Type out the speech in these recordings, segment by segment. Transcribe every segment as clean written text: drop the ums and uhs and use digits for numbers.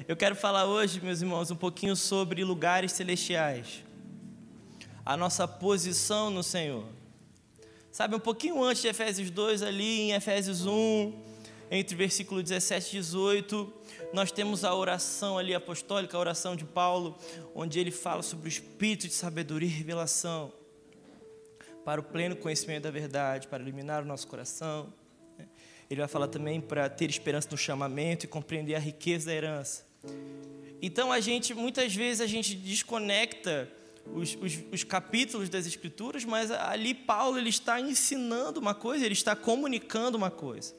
Eu quero falar hoje, meus irmãos, um pouquinho sobre lugares celestiais. A nossa posição no Senhor. Sabe, um pouquinho antes de Efésios 2, ali em Efésios 1, entre versículo 17 e 18, nós temos a oração ali apostólica, a oração de Paulo, onde ele fala sobre o espírito de sabedoria e revelação, para o pleno conhecimento da verdade, para iluminar o nosso coração. Ele vai falar também para ter esperança no chamamento e compreender a riqueza da herança. Então, muitas vezes a gente desconecta os capítulos das Escrituras, mas ali Paulo ele está ensinando uma coisa, ele está comunicando uma coisa.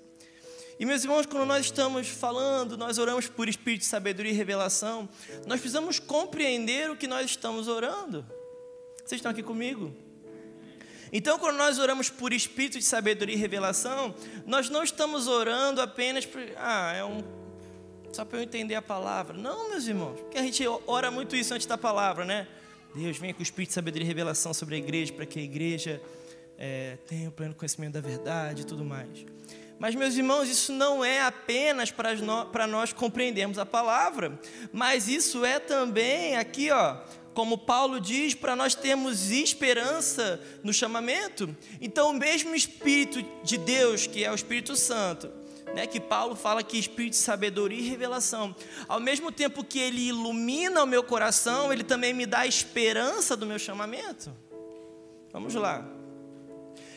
E, meus irmãos, quando nós estamos falando, nós oramos por espírito de sabedoria e revelação, nós precisamos compreender o que nós estamos orando. Vocês estão aqui comigo? Então, quando nós oramos por espírito de sabedoria e revelação, nós não estamos orando apenas por, só para eu entender a palavra. Não, meus irmãos, porque a gente ora muito isso antes da palavra, né? Deus, venha com o espírito de sabedoria e revelação sobre a igreja, para que a igreja tenha o pleno conhecimento da verdade e tudo mais. Mas, meus irmãos, isso não é apenas para nós compreendermos a palavra, mas isso é também aqui, como Paulo diz, para nós termos esperança no chamamento. Então, o mesmo Espírito de Deus, que é o Espírito Santo, né, que Paulo fala que espírito de sabedoria e revelação, ao mesmo tempo que ele ilumina o meu coração, ele também me dá a esperança do meu chamamento. Vamos lá.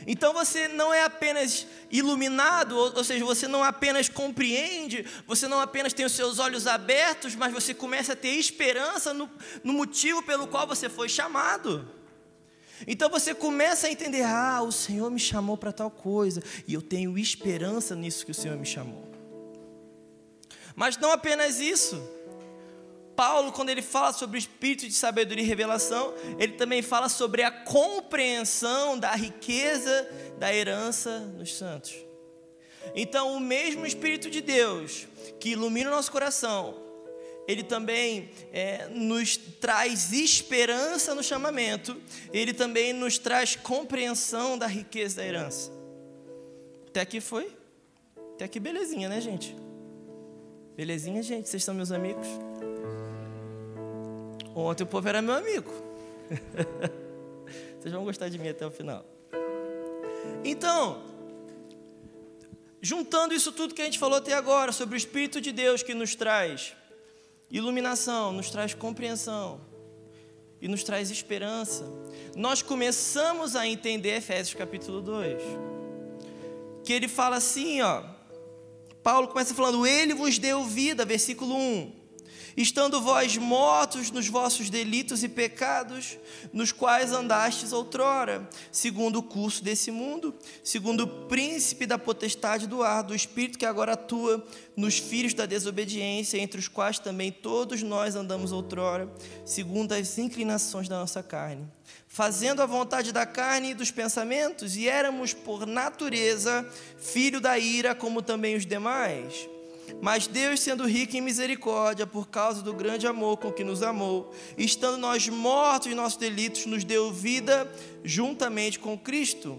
Então você não é apenas iluminado, ou seja, você não apenas compreende, você não apenas tem os seus olhos abertos, mas você começa a ter esperança no motivo pelo qual você foi chamado. Então você começa a entender, o Senhor me chamou para tal coisa, e eu tenho esperança nisso que o Senhor me chamou. Mas não apenas isso. Paulo, quando ele fala sobre o espírito de sabedoria e revelação, ele também fala sobre a compreensão da riqueza da herança nos santos. Então, o mesmo Espírito de Deus que ilumina o nosso coração, ele também nos traz esperança no chamamento, ele também nos traz compreensão da riqueza da herança. Até aqui foi? Até aqui belezinha, né, gente? Belezinha, gente? Vocês são meus amigos? Ontem o povo era meu amigo. Vocês vão gostar de mim até o final. Então, juntando isso tudo que a gente falou até agora, sobre o Espírito de Deus que nos traz iluminação, nos traz compreensão e nos traz esperança, nós começamos a entender Efésios capítulo 2. Que ele fala assim, Paulo começa falando, ele vos deu vida, versículo 1. Estando vós mortos nos vossos delitos e pecados, nos quais andastes outrora, segundo o curso desse mundo, segundo o príncipe da potestade do ar, do espírito que agora atua nos filhos da desobediência, entre os quais também todos nós andamos outrora, segundo as inclinações da nossa carne, fazendo a vontade da carne e dos pensamentos, e éramos por natureza filho da ira, como também os demais. Mas Deus, sendo rico em misericórdia, por causa do grande amor com que nos amou, estando nós mortos em nossos delitos, nos deu vida juntamente com Cristo.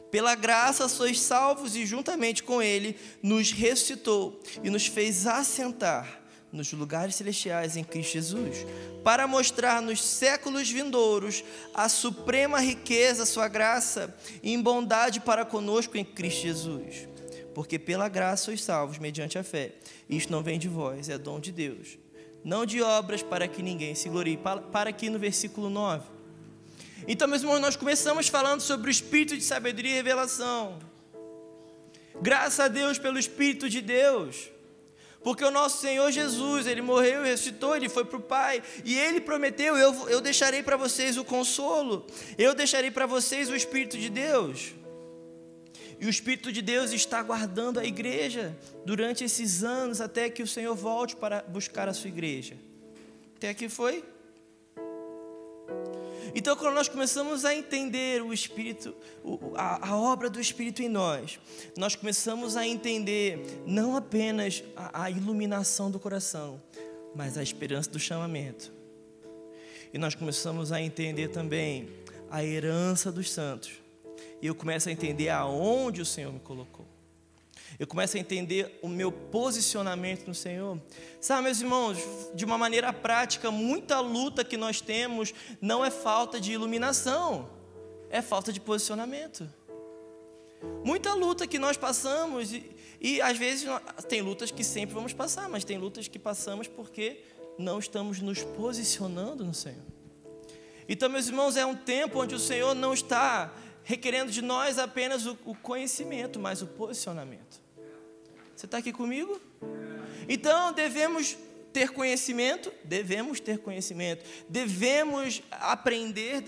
Pela graça sois salvos, e juntamente com Ele nos ressuscitou e nos fez assentar nos lugares celestiais em Cristo Jesus, para mostrar nos séculos vindouros a suprema riqueza, sua graça e em bondade para conosco em Cristo Jesus. Porque pela graça sois salvos, mediante a fé. Isto não vem de vós, é dom de Deus. Não de obras, para que ninguém se glorie. Para aqui no versículo 9. Então, meus irmãos, nós começamos falando sobre o Espírito de sabedoria e revelação. Graças a Deus pelo Espírito de Deus. Porque o nosso Senhor Jesus, Ele morreu, ressuscitou, Ele foi para o Pai. E Ele prometeu, eu deixarei para vocês o consolo. Eu deixarei para vocês o Espírito de Deus. E o Espírito de Deus está guardando a igreja durante esses anos, até que o Senhor volte para buscar a sua igreja. Até aqui foi? Então, quando nós começamos a entender o Espírito, a obra do Espírito em nós, nós começamos a entender não apenas a iluminação do coração, mas a esperança do chamamento. E nós começamos a entender também a herança dos santos. E eu começo a entender aonde o Senhor me colocou. Eu começo a entender o meu posicionamento no Senhor. Sabe, meus irmãos, de uma maneira prática, muita luta que nós temos não é falta de iluminação, é falta de posicionamento. Muita luta que nós passamos, e às vezes tem lutas que sempre vamos passar, mas tem lutas que passamos porque não estamos nos posicionando no Senhor. Então, meus irmãos, é um tempo onde o Senhor não está requerendo de nós apenas o conhecimento, mas o posicionamento. Você está aqui comigo? Então, devemos ter conhecimento, devemos aprender,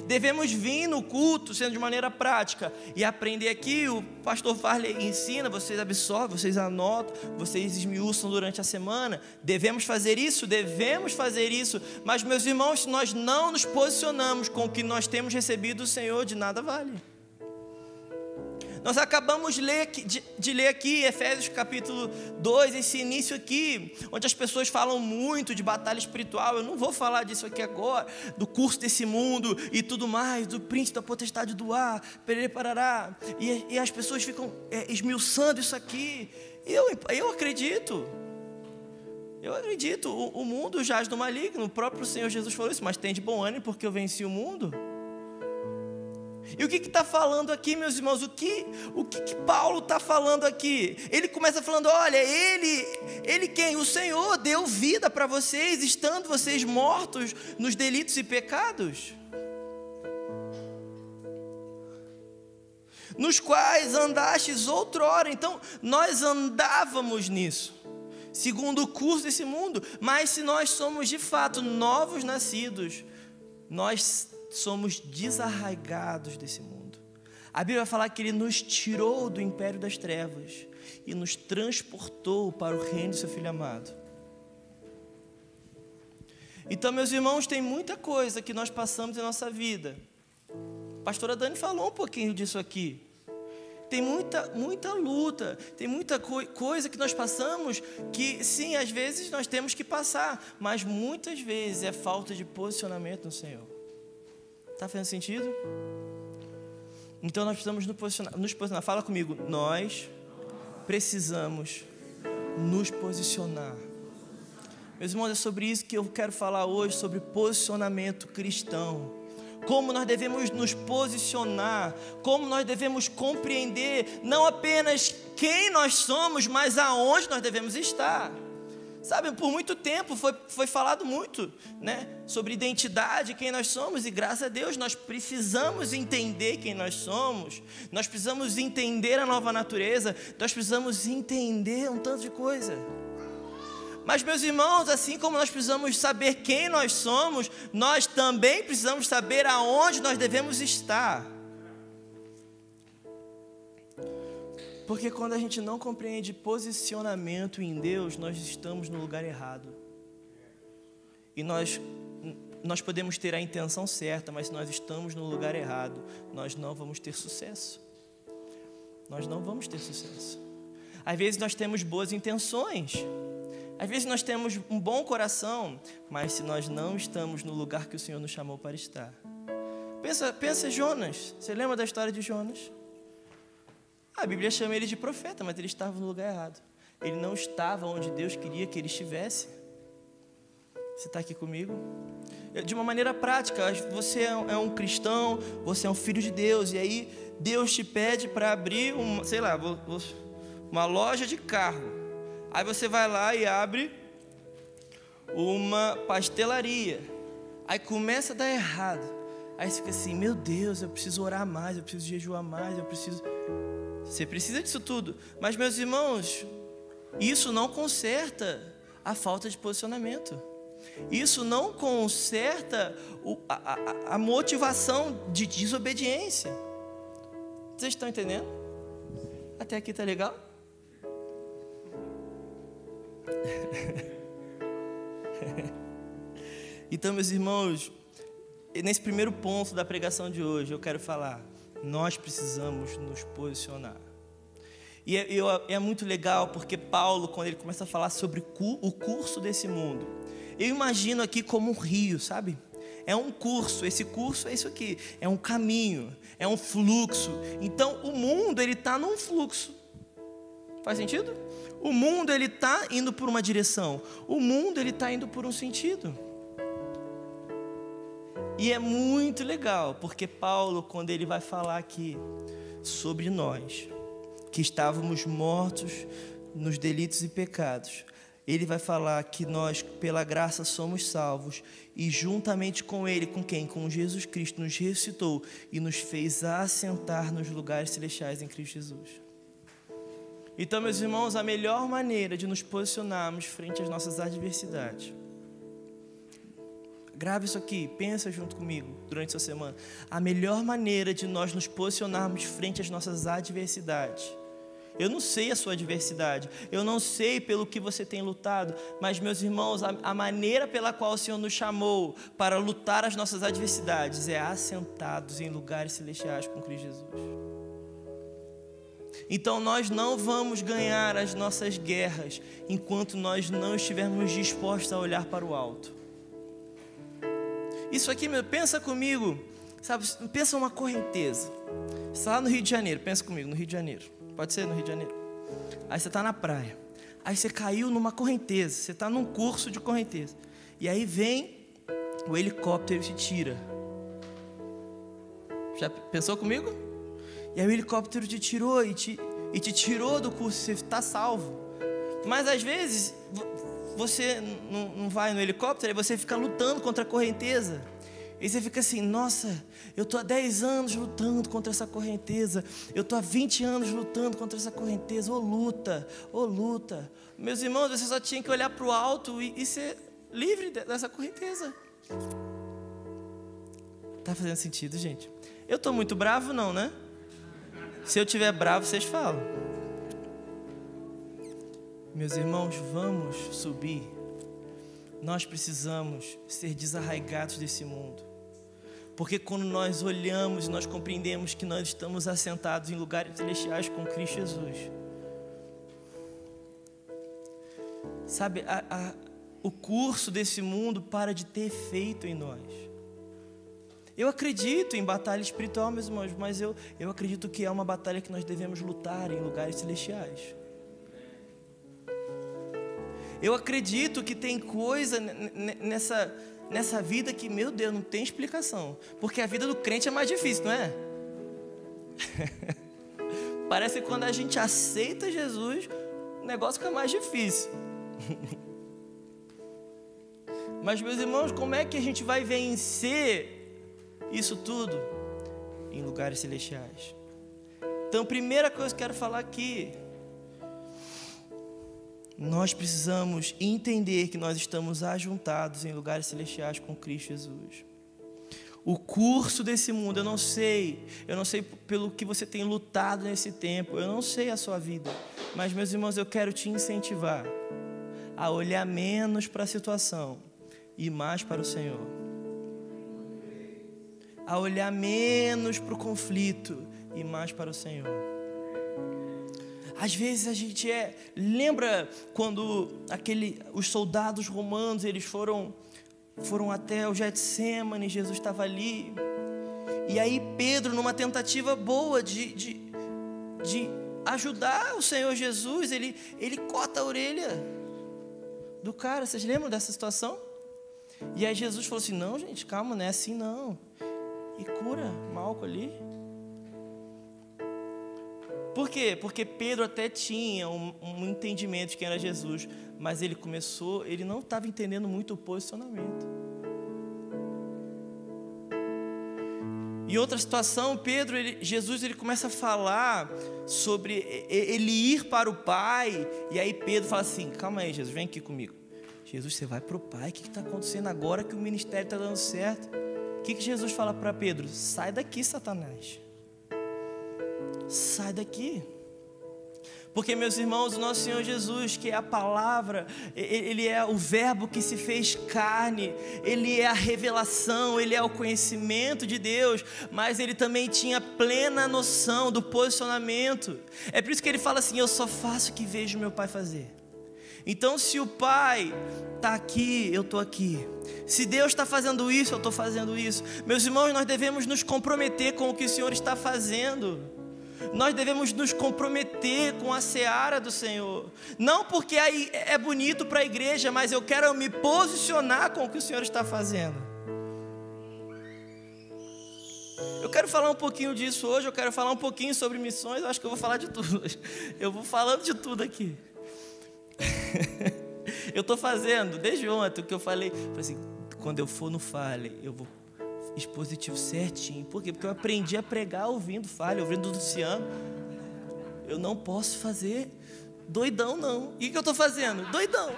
devemos vir no culto, sendo de maneira prática, e aprender aqui. O pastor Farley ensina, vocês absorvem, vocês anotam, vocês esmiuçam durante a semana. Devemos fazer isso, mas, meus irmãos, se nós não nos posicionamos com o que nós temos recebido do Senhor, de nada vale. Nós acabamos de ler aqui Efésios capítulo 2, esse início aqui, onde as pessoas falam muito de batalha espiritual. Eu não vou falar disso aqui agora, do curso desse mundo e tudo mais, do príncipe da potestade do ar, perere parará, e as pessoas ficam esmiuçando isso aqui. Eu acredito, o mundo jaz do maligno. O próprio Senhor Jesus falou isso: mas tem de bom ânimo, porque eu venci o mundo. E o que está falando aqui, meus irmãos? O que Paulo está falando aqui? Ele começa falando: olha, ele quem? O Senhor deu vida para vocês, estando vocês mortos nos delitos e pecados, nos quais andastes outrora. Então, nós andávamos nisso, segundo o curso desse mundo. Mas se nós somos de fato novos nascidos, nós somos desarraigados desse mundo. A Bíblia vai falar que Ele nos tirou do império das trevas e nos transportou para o reino do seu Filho amado. Então, meus irmãos, tem muita coisa que nós passamos em nossa vida. A pastora Dani falou um pouquinho disso aqui. Tem muita luta, tem muita coisa que nós passamos que, sim, às vezes nós temos que passar, mas muitas vezes é falta de posicionamento no Senhor. Está fazendo sentido? Então nós precisamos nos posicionar. Fala comigo. Nós precisamos nos posicionar. Meus irmãos, é sobre isso que eu quero falar hoje, sobre posicionamento cristão. Como nós devemos nos posicionar, como nós devemos compreender não apenas quem nós somos, mas aonde nós devemos estar. Sabe, por muito tempo foi falado muito, né, sobre identidade, quem nós somos, e graças a Deus nós precisamos entender quem nós somos, nós precisamos entender a nova natureza, nós precisamos entender um tanto de coisa. Mas, meus irmãos, assim como nós precisamos saber quem nós somos, nós também precisamos saber aonde nós devemos estar. Porque quando a gente não compreende posicionamento em Deus, nós estamos no lugar errado. E nós podemos ter a intenção certa, mas se nós estamos no lugar errado, nós não vamos ter sucesso. Nós não vamos ter sucesso. Às vezes nós temos boas intenções, às vezes nós temos um bom coração, mas se nós não estamos no lugar que o Senhor nos chamou para estar. Pensa Jonas. Você lembra da história de Jonas? A Bíblia chama ele de profeta, mas ele estava no lugar errado. Ele não estava onde Deus queria que ele estivesse. Você está aqui comigo? De uma maneira prática, você é um cristão, você é um filho de Deus, e aí Deus te pede para abrir uma loja de carro. Aí você vai lá e abre uma pastelaria. Aí começa a dar errado. Aí você fica assim: meu Deus, eu preciso orar mais, eu preciso jejuar mais, Você precisa disso tudo. Mas, meus irmãos, isso não conserta a falta de posicionamento. Isso não conserta a motivação de desobediência. Vocês estão entendendo? Até aqui tá legal? Então, meus irmãos, nesse primeiro ponto da pregação de hoje, eu quero falar: nós precisamos nos posicionar. E é muito legal porque Paulo, quando ele começa a falar sobre o curso desse mundo, eu imagino aqui como um rio, sabe? É um curso, esse curso é isso aqui, é um caminho, é um fluxo. Então o mundo, ele está num fluxo. Faz sentido? O mundo, ele está indo por uma direção. O mundo, ele está indo por um sentido. E é muito legal, porque Paulo, quando ele vai falar aqui sobre nós, que estávamos mortos nos delitos e pecados, ele vai falar que nós, pela graça, somos salvos, e juntamente com ele, com quem? Com Jesus Cristo, nos ressuscitou e nos fez assentar nos lugares celestiais em Cristo Jesus. Então, meus irmãos, a melhor maneira de nos posicionarmos frente às nossas adversidades, grave isso aqui, pensa junto comigo durante essa semana. A melhor maneira de nós nos posicionarmos frente às nossas adversidades. Eu não sei a sua adversidade, eu não sei pelo que você tem lutado, mas, meus irmãos, a maneira pela qual o Senhor nos chamou para lutar as nossas adversidades é assentados em lugares celestiais com Cristo Jesus. Então nós não vamos ganhar as nossas guerras enquanto nós não estivermos dispostos a olhar para o alto. Isso aqui, pensa comigo, sabe? Pensa uma correnteza. Você está lá no Rio de Janeiro, pensa comigo, no Rio de Janeiro. Pode ser no Rio de Janeiro. Aí você está na praia. Aí você caiu numa correnteza. Você está num curso de correnteza. E aí vem o helicóptero e te tira. Já pensou comigo? E aí o helicóptero te tirou e te tirou do curso. Você está salvo. Mas às vezes você não vai no helicóptero e você fica lutando contra a correnteza. E você fica assim, nossa, eu estou há 10 anos lutando contra essa correnteza. Eu estou há 20 anos lutando contra essa correnteza. Ô luta, ô luta. Meus irmãos, você só tinha que olhar para o alto e ser livre dessa correnteza. Tá fazendo sentido, gente? Eu estou muito bravo, não, né? Se eu estiver bravo, vocês falam. Meus irmãos, vamos subir. Nós precisamos ser desarraigados desse mundo. Porque quando nós olhamos e nós compreendemos que nós estamos assentados em lugares celestiais com Cristo Jesus, sabe, o curso desse mundo para de ter efeito em nós. Eu acredito em batalha espiritual, meus irmãos, mas eu acredito que é uma batalha que nós devemos lutar em lugares celestiais. Eu acredito que tem coisa nessa vida que, meu Deus, não tem explicação. Porque a vida do crente é mais difícil, não é? Parece que quando a gente aceita Jesus, o negócio fica mais difícil. Mas, meus irmãos, como é que a gente vai vencer isso tudo? Em lugares celestiais. Então, primeira coisa que eu quero falar aqui, nós precisamos entender que nós estamos ajuntados em lugares celestiais com Cristo Jesus. O curso desse mundo, eu não sei pelo que você tem lutado nesse tempo, eu não sei a sua vida, mas, meus irmãos, eu quero te incentivar a olhar menos para a situação e mais para o Senhor. A olhar menos para o conflito e mais para o Senhor. Às vezes a gente lembra quando os soldados romanos, eles foram até o Getsêmani, Jesus estava ali, e aí Pedro, numa tentativa boa de ajudar o Senhor Jesus, ele corta a orelha do cara. Vocês lembram dessa situação? E aí Jesus falou assim, não, gente, calma, não é assim não, e cura Malco ali. Por quê? Porque Pedro até tinha um entendimento de quem era Jesus, mas ele não estava entendendo muito o posicionamento. Em outra situação, Jesus começa a falar sobre ele ir para o Pai, e aí Pedro fala assim, calma aí, Jesus, vem aqui comigo. Jesus, você vai para o Pai, o que está acontecendo agora que o ministério está dando certo? O que Jesus fala para Pedro? Sai daqui, Satanás. Sai daqui. Porque, meus irmãos, o nosso Senhor Jesus, que é a palavra, Ele é o verbo que se fez carne, Ele é a revelação, Ele é o conhecimento de Deus, mas Ele também tinha plena noção do posicionamento. É por isso que Ele fala assim, eu só faço o que vejo meu Pai fazer. Então, se o Pai está aqui, eu estou aqui. Se Deus está fazendo isso, eu estou fazendo isso. Meus irmãos, nós devemos nos comprometer com o que o Senhor está fazendo. Nós devemos nos comprometer com a seara do Senhor. Não porque aí é bonito para a igreja, mas eu quero me posicionar com o que o Senhor está fazendo. Eu quero falar um pouquinho disso hoje, eu quero falar um pouquinho sobre missões, eu acho que eu vou falar de tudo hoje. Eu vou falando de tudo aqui. Eu estou fazendo, desde ontem, o que eu falei assim, quando eu for no Fale, eu vou expositivo certinho. Por quê? Porque eu aprendi a pregar ouvindo Fale, ouvindo o Luciano. Eu não posso fazer doidão, não. E o que eu estou fazendo? Doidão.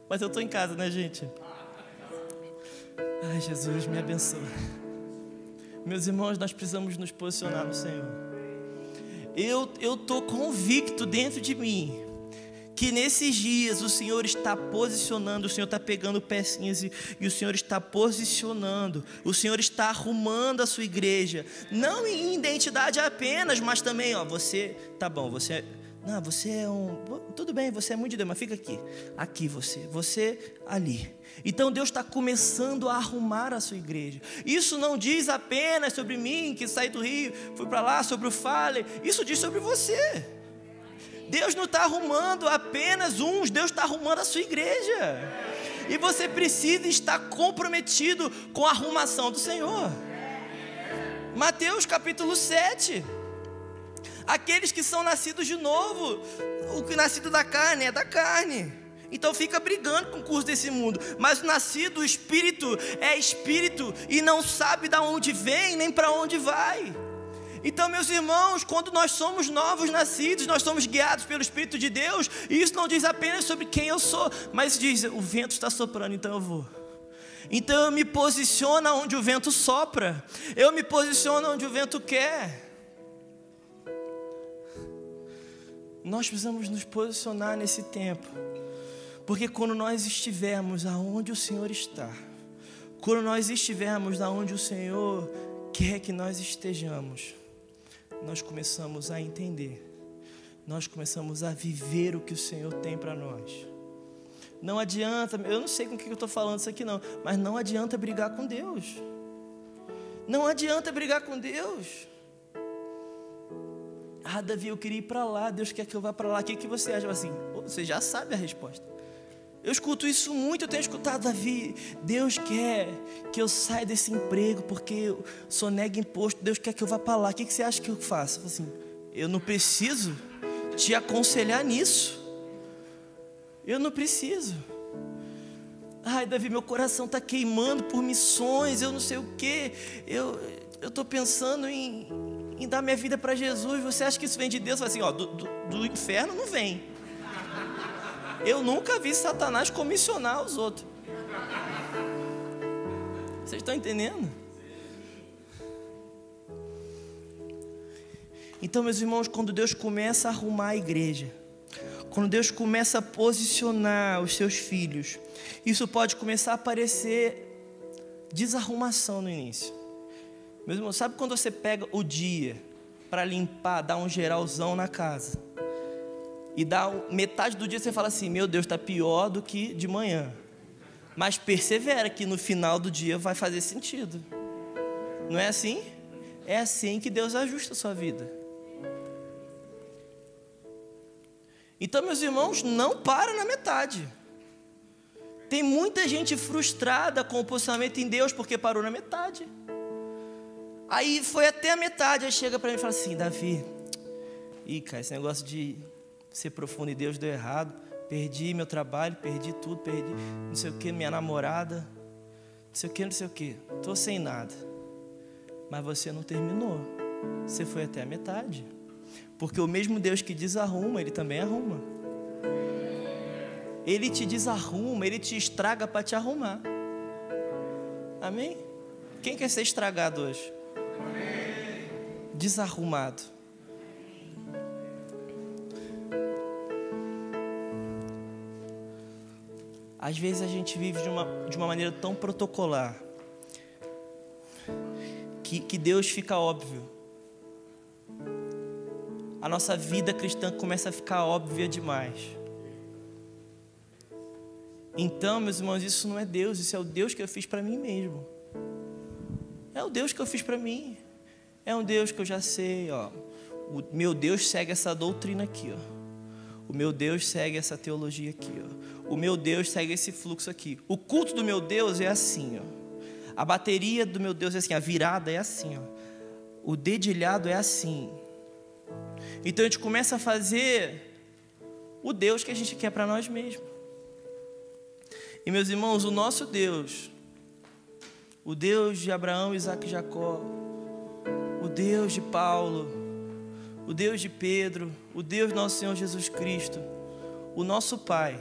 Mas eu estou em casa, né, gente? Ai, Jesus, me abençoa. Meus irmãos, nós precisamos nos posicionar no Senhor. Eu estou convicto dentro de mim que nesses dias o Senhor está posicionando, o Senhor está pegando pecinhas e o Senhor está posicionando, o Senhor está arrumando a sua igreja, não em identidade apenas, mas também, você, tá bom, você é tudo bem, você é muito de Deus, mas fica aqui você ali. Então Deus está começando a arrumar a sua igreja. Isso não diz apenas sobre mim, que saí do Rio, fui para lá, sobre o Fale, isso diz sobre você. Deus não está arrumando apenas uns, Deus está arrumando a sua igreja. E você precisa estar comprometido com a arrumação do Senhor. Mateus capítulo 7. Aqueles que são nascidos de novo, o que nascido da carne é da carne. Então fica brigando com o curso desse mundo. Mas o nascido, o espírito, é espírito e não sabe de onde vem nem para onde vai. Então, meus irmãos, quando nós somos novos nascidos, nós somos guiados pelo Espírito de Deus, e isso não diz apenas sobre quem eu sou, mas diz, o vento está soprando, então eu vou. Então eu me posiciono onde o vento sopra, eu me posiciono onde o vento quer. Nós precisamos nos posicionar nesse tempo, porque quando nós estivermos aonde o Senhor está, quando nós estivermos aonde o Senhor quer que nós estejamos, nós começamos a entender, nós começamos a viver o que o Senhor tem para nós. Não adianta, eu não sei com o que eu estou falando isso aqui não, mas não adianta brigar com Deus. Não adianta brigar com Deus. Davi, eu queria ir para lá, Deus quer que eu vá para lá, o que você acha? Assim, você já sabe a resposta. Eu escuto isso muito, eu tenho escutado, Davi, Deus quer que eu saia desse emprego porque eu sonego imposto, Deus quer que eu vá para lá, o que você acha que eu faço? Assim, eu não preciso te aconselhar nisso, eu não preciso. Davi, meu coração está queimando por missões, eu não sei o que, eu estou pensando em dar minha vida para Jesus, você acha que isso vem de Deus? Assim, do inferno não vem. Eu nunca vi Satanás comissionar os outros. Vocês estão entendendo? Então, meus irmãos, quando Deus começa a arrumar a igreja, quando Deus começa a posicionar os seus filhos, isso pode começar a parecer desarrumação no início. Meus irmãos, sabe quando você pega o dia para limpar, dar um geralzão na casa, e dá metade do dia você fala assim, meu Deus, está pior do que de manhã. Mas persevera que no final do dia vai fazer sentido. Não é assim? É assim que Deus ajusta a sua vida. Então, meus irmãos, não para na metade. Tem muita gente frustrada com o posicionamento em Deus porque parou na metade. Aí foi até a metade, aí chega para mim e fala assim, Davi, cara, esse negócio de ser profundo em Deus deu errado, perdi meu trabalho, perdi tudo, perdi não sei o que, minha namorada, não sei o que, estou sem nada. Mas você não terminou, você foi até a metade, porque o mesmo Deus que desarruma, Ele também arruma. Ele te desarruma, Ele te estraga para te arrumar. Amém? Quem quer ser estragado hoje? Desarrumado. Às vezes a gente vive de uma maneira tão protocolar que Deus fica óbvio. A nossa vida cristã começa a ficar óbvia demais. Então, meus irmãos, isso não é Deus, isso é o Deus que eu fiz para mim mesmo. É o Deus que eu fiz para mim. É um Deus que eu já sei, ó. O meu Deus segue essa doutrina aqui, ó. O meu Deus segue essa teologia aqui, ó. O meu Deus segue esse fluxo aqui. O culto do meu Deus é assim, ó. A bateria do meu Deus é assim, a virada é assim, ó. O dedilhado é assim. Então a gente começa a fazer o Deus que a gente quer para nós mesmos. E meus irmãos, o nosso Deus, o Deus de Abraão, Isaac e Jacó, o Deus de Paulo, o Deus de Pedro, o Deus nosso Senhor Jesus Cristo, o nosso Pai,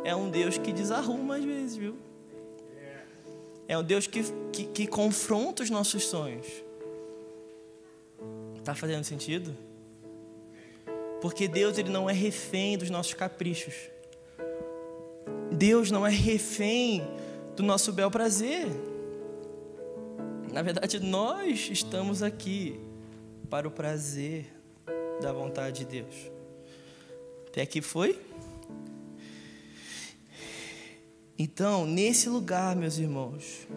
é um Deus que desarruma às vezes, viu? É um Deus que confronta os nossos sonhos. Está fazendo sentido? Porque Deus, Ele não é refém dos nossos caprichos. Deus não é refém do nosso bel prazer. Na verdade, nós estamos aqui para o prazer da vontade de Deus. Até aqui foi? Então, nesse lugar, meus irmãos,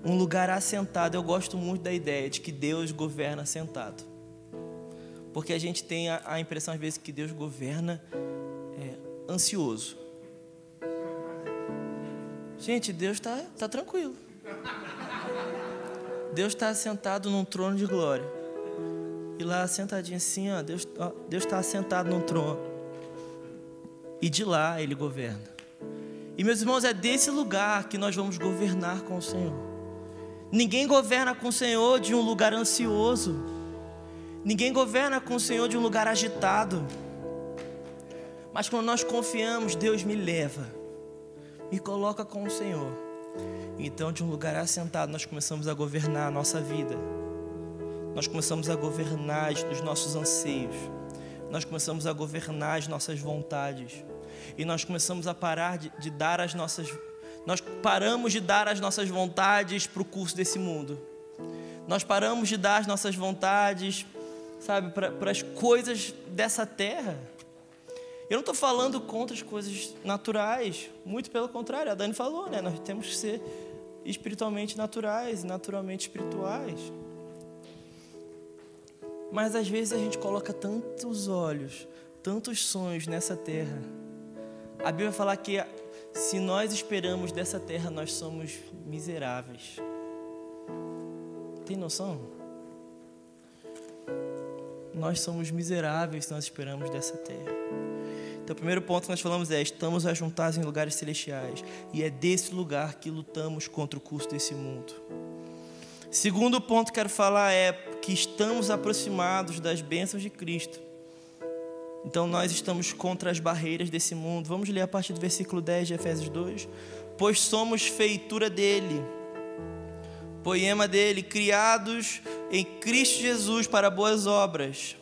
um lugar assentado, eu gosto muito da ideia de que Deus governa sentado. Porque a gente tem a impressão, às vezes, que Deus governa ansioso. Gente, Deus está tranquilo. Deus está sentado num trono de glória. E lá, sentadinho assim, ó, Deus está sentado num trono. E de lá Ele governa. E, meus irmãos, é desse lugar que nós vamos governar com o Senhor. Ninguém governa com o Senhor de um lugar ansioso. Ninguém governa com o Senhor de um lugar agitado. Mas quando nós confiamos, Deus me leva, me coloca com o Senhor. Então, de um lugar assentado, nós começamos a governar a nossa vida. Nós começamos a governar os nossos anseios. Nós começamos a governar as nossas vontades. E nós começamos a parar de dar as nossas... Nós paramos de dar as nossas vontades para o curso desse mundo. Nós paramos de dar as nossas vontades, sabe, para as coisas dessa terra. Eu não estou falando contra as coisas naturais. Muito pelo contrário, a Dani falou, né? Nós temos que ser espiritualmente naturais e naturalmente espirituais. Mas às vezes a gente coloca tantos olhos, tantos sonhos nessa terra. A Bíblia fala que se nós esperamos dessa terra, nós somos miseráveis. Tem noção? Nós somos miseráveis se nós esperamos dessa terra. Então o primeiro ponto que nós falamos é: estamos ajuntados em lugares celestiais. E é desse lugar que lutamos contra o curso desse mundo. Segundo ponto que quero falar é que estamos aproximados das bênçãos de Cristo. Então nós estamos contra as barreiras desse mundo. Vamos ler a partir do versículo 10 de Efésios 2. Pois somos feitura dele, poema dele, criados em Cristo Jesus para boas obras,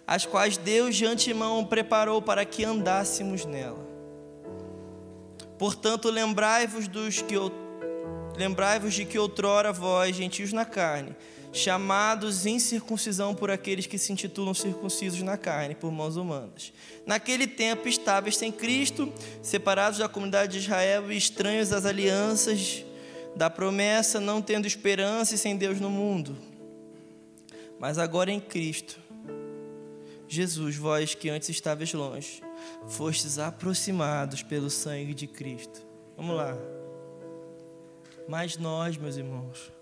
as quais Deus de antemão preparou para que andássemos nela. Portanto, lembrai-vos de que outrora vós, gentios na carne, chamados em circuncisão por aqueles que se intitulam circuncisos na carne, por mãos humanas. Naquele tempo estáveis sem Cristo, separados da comunidade de Israel e estranhos às alianças da promessa, não tendo esperança e sem Deus no mundo. Mas agora em Cristo Jesus, vós que antes estáveis longe, fostes aproximados pelo sangue de Cristo. Vamos lá. Mas nós, meus irmãos,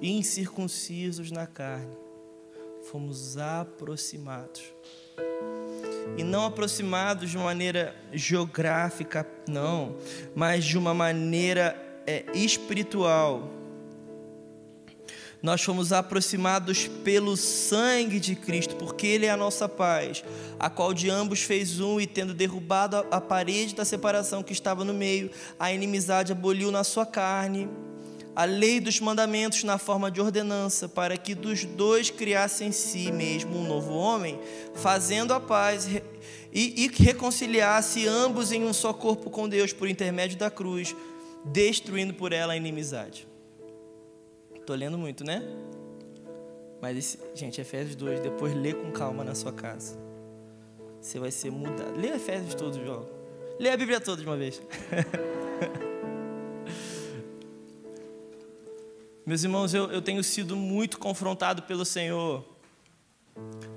incircuncisos na carne, fomos aproximados. E não aproximados de uma maneira geográfica, não, mas de uma maneira espiritual. Nós fomos aproximados pelo sangue de Cristo, porque Ele é a nossa paz, a qual de ambos fez um, e tendo derrubado a parede da separação que estava no meio, a inimizade aboliu na sua carne a lei dos mandamentos na forma de ordenança, para que dos dois criasse em si mesmo um novo homem, fazendo a paz e reconciliasse ambos em um só corpo com Deus por intermédio da cruz, destruindo por ela a inimizade. Estou lendo muito, né? Mas, gente, Efésios 2, depois lê com calma na sua casa. Você vai ser mudado. Lê Efésios todos, João. Lê a Bíblia toda de uma vez. Meus irmãos, eu tenho sido muito confrontado pelo Senhor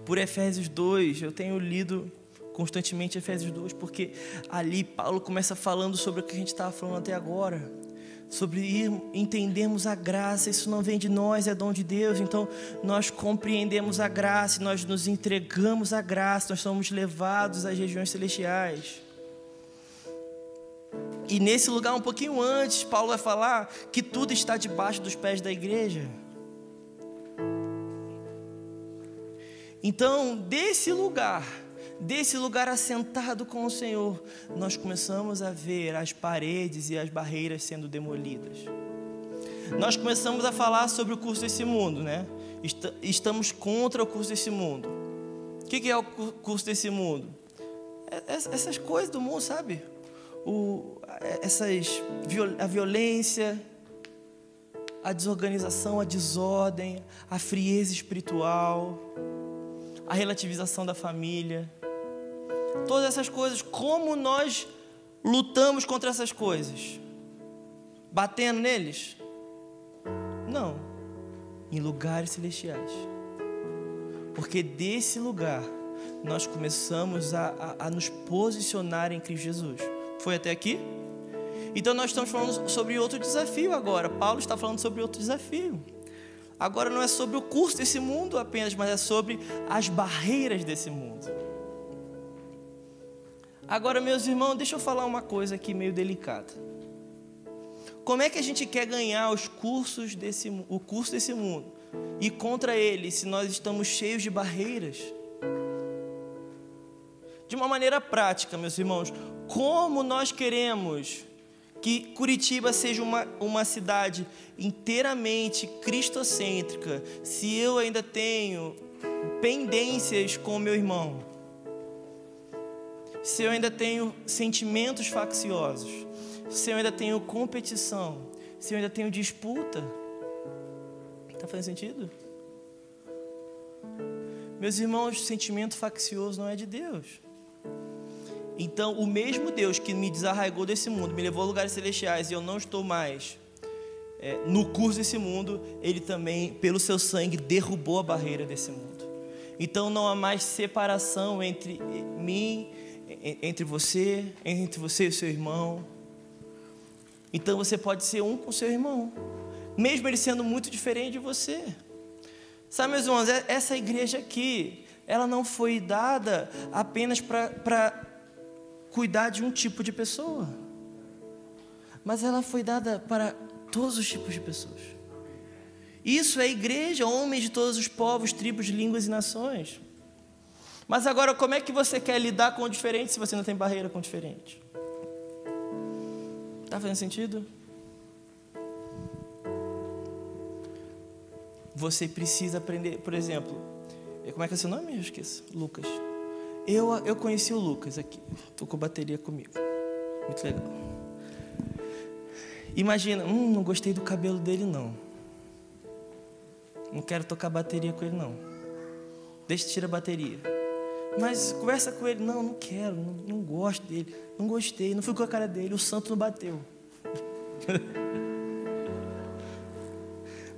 por Efésios 2. Eu tenho lido constantemente Efésios 2, porque ali Paulo começa falando sobre o que a gente estava falando até agora, sobre entendermos a graça. Isso não vem de nós, é dom de Deus. Então nós compreendemos a graça, nós nos entregamos à graça, nós somos levados às regiões celestiais. E nesse lugar, um pouquinho antes, Paulo vai falar que tudo está debaixo dos pés da igreja. Então, desse lugar assentado com o Senhor, nós começamos a ver as paredes e as barreiras sendo demolidas. Nós começamos a falar sobre o curso desse mundo, né? Estamos contra o curso desse mundo. O que é o curso desse mundo? Essas coisas do mundo, sabe? A violência, a desorganização, a desordem, a frieza espiritual, a relativização da família. Todas essas coisas, como nós lutamos contra essas coisas? Batendo neles? Não, em lugares celestiais. Porque desse lugar nós começamos a nos posicionar em Cristo Jesus. Foi até aqui? Então nós estamos falando sobre outro desafio agora. Paulo está falando sobre outro desafio. Agora não é sobre o curso desse mundo apenas, mas é sobre as barreiras desse mundo. Agora, meus irmãos, deixa eu falar uma coisa aqui meio delicada. Como é que a gente quer ganhar o curso desse mundo e contra ele, se nós estamos cheios de barreiras? De uma maneira prática, meus irmãos, como nós queremos que Curitiba seja uma cidade inteiramente cristocêntrica, se eu ainda tenho pendências com o meu irmão, se eu ainda tenho sentimentos facciosos, se eu ainda tenho competição, se eu ainda tenho disputa? Está fazendo sentido? Meus irmãos, sentimento faccioso não é de Deus. Então, o mesmo Deus que me desarraigou desse mundo, me levou a lugares celestiais, e eu não estou mais no curso desse mundo, Ele também, pelo seu sangue, derrubou a barreira desse mundo. Então, não há mais separação entre mim, entre você e o seu irmão. Então, você pode ser um com o seu irmão, mesmo ele sendo muito diferente de você. Sabe, meus irmãos, essa igreja aqui, ela não foi dada apenas para cuidar de um tipo de pessoa, mas ela foi dada para todos os tipos de pessoas. Isso é igreja, homens de todos os povos, tribos, línguas e nações. Mas agora, como é que você quer lidar com o diferente se você não tem barreira com o diferente? Está fazendo sentido? Você precisa aprender, por exemplo, como é que é seu nome? Eu esqueço. Lucas. Eu conheci o Lucas aqui, tocou bateria comigo, muito legal. Imagina, não gostei do cabelo dele não quero tocar bateria com ele não, tira a bateria. Mas conversa com ele, não quero, não gosto dele, não gostei, não fui com a cara dele, o santo não bateu.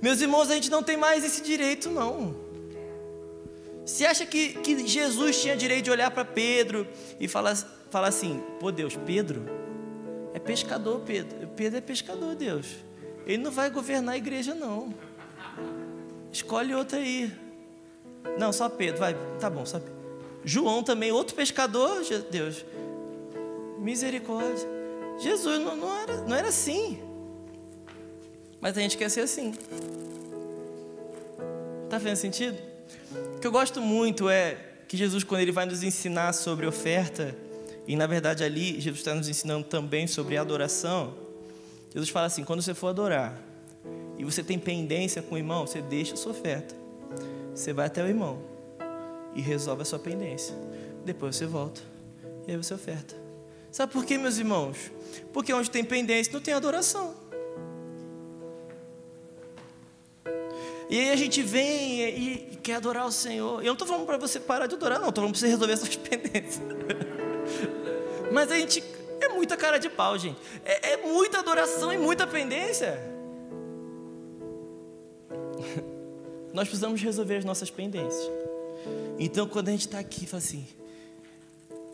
Meus irmãos, a gente não tem mais esse direito não. Você acha que Jesus tinha direito de olhar para Pedro e falar assim, pô Deus, Pedro é pescador, Pedro é pescador, Deus, ele não vai governar a igreja não, escolhe outro aí. Não, só Pedro, vai, tá bom, só Pedro. João também, outro pescador, Deus, misericórdia. Jesus não era assim, mas a gente quer ser assim. Tá fazendo sentido? O que eu gosto muito é que Jesus, quando Ele vai nos ensinar sobre oferta, e na verdade ali Jesus está nos ensinando também sobre adoração, Jesus fala assim, quando você for adorar, e você tem pendência com o irmão, você deixa a sua oferta, você vai até o irmão, e resolve a sua pendência, depois você volta, e aí você oferta. Sabe por quê, meus irmãos? Porque onde tem pendência não tem adoração. E aí a gente vem e quer adorar o Senhor. Eu não estou falando para você parar de adorar, não. Estou falando para você resolver as suas pendências. Mas a gente... é muita cara de pau, gente. É muita adoração e muita pendência. nós precisamos resolver as nossas pendências. Então, quando a gente está aqui, fala assim: